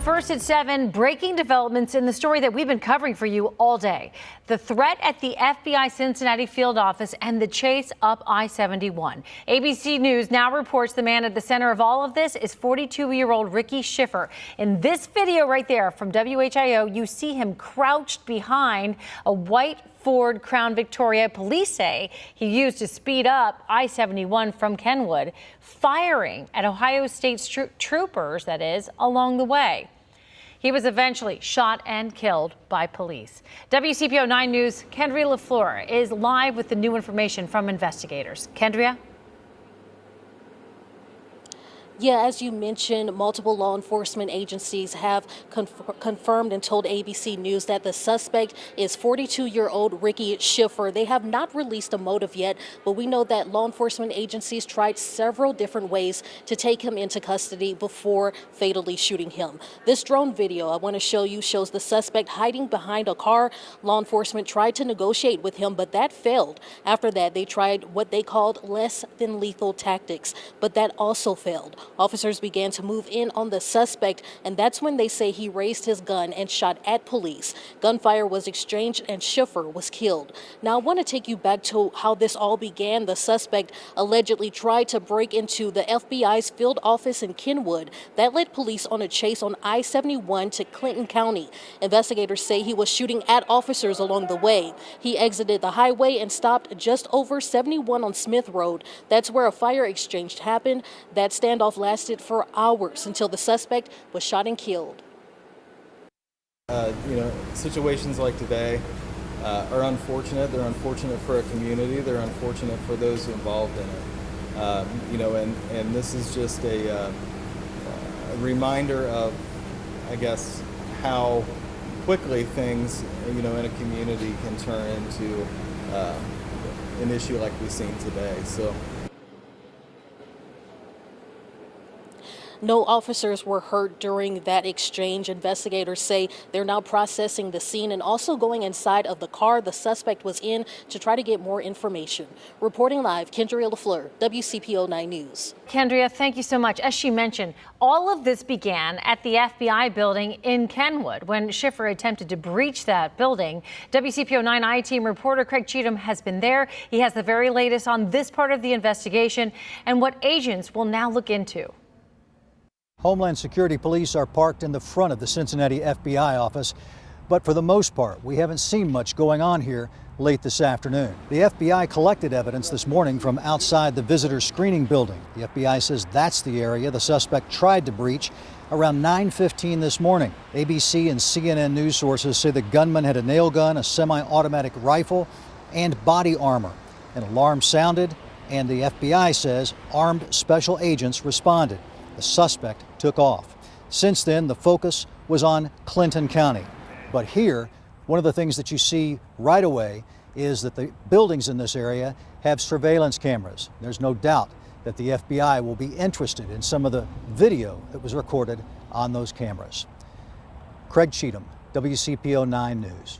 First at 7, breaking developments in the story that we've been covering for you all day. The threat at the FBI Cincinnati field office and the chase up I-71. ABC News now reports the man at the center of all of this is 42-year-old Ricky Shiffer. In this video right there from WHIO, you see him crouched behind a white Ford Crown Victoria. Police say he used to speed up I-71 from Kenwood, firing at Ohio State troopers, that is, along the way. He was eventually shot and killed by police. WCPO 9 News' KENDRIA LAFLEUR is live with the new information from investigators. KENDRIA? Yeah, as you mentioned, multiple law enforcement agencies have confirmed and told ABC News that the suspect is 42-year-old Ricky Shiffer. They have not released a motive yet, but we know that law enforcement agencies tried several different ways to take him into custody before fatally shooting him. This drone video I want to show you shows the suspect hiding behind a car. Law enforcement tried to negotiate with him, but that failed. After that, they tried what they called less than lethal tactics, but that also failed. Officers began to move in on the suspect, and that's when they say he raised his gun and shot at police. Gunfire was exchanged and Shiffer was killed. Now, I want to take you back to how this all began. The suspect allegedly tried to break into the FBI's field office in Kenwood. That led police on a chase on I-71 to Clinton County. Investigators say he was shooting at officers along the way. He exited the highway and stopped just over 71 on Smith Road. That's where a fire exchange happened. That standoff lasted for hours until the suspect was shot and killed. Situations like today are unfortunate. They're unfortunate for a community. They're unfortunate for those involved in it. And this is just a reminder of, I guess, how quickly things, in a community can turn into an issue like we've seen today. So. No officers were hurt during that exchange. Investigators say they're now processing the scene and also going inside of the car the suspect was in to try to get more information. Reporting live, KENDRIA LAFLEUR, WCPO 9 News. KENDRIA, thank you so much. As she mentioned, all of this began at the FBI building in Kenwood when Shiffer attempted to breach that building. WCPO 9 I-Team reporter Craig Cheatham has been there. He has the very latest on this part of the investigation and what agents will now look into. Homeland Security police are parked in the front of the Cincinnati FBI office, but for the most part, we haven't seen much going on here late this afternoon. The FBI collected evidence this morning from outside the visitor screening building. The FBI says that's the area the suspect tried to breach around 9:15 this morning. ABC and CNN news sources say the gunman had a nail gun, a semi-automatic rifle, and body armor. An alarm sounded, and the FBI says armed special agents responded. The suspect took off. Since then, the focus was on Clinton County. But here, one of the things that you see right away is that the buildings in this area have surveillance cameras. There's no doubt that the FBI will be interested in some of the video that was recorded on those cameras. Craig Cheatham, WCPO 9 News.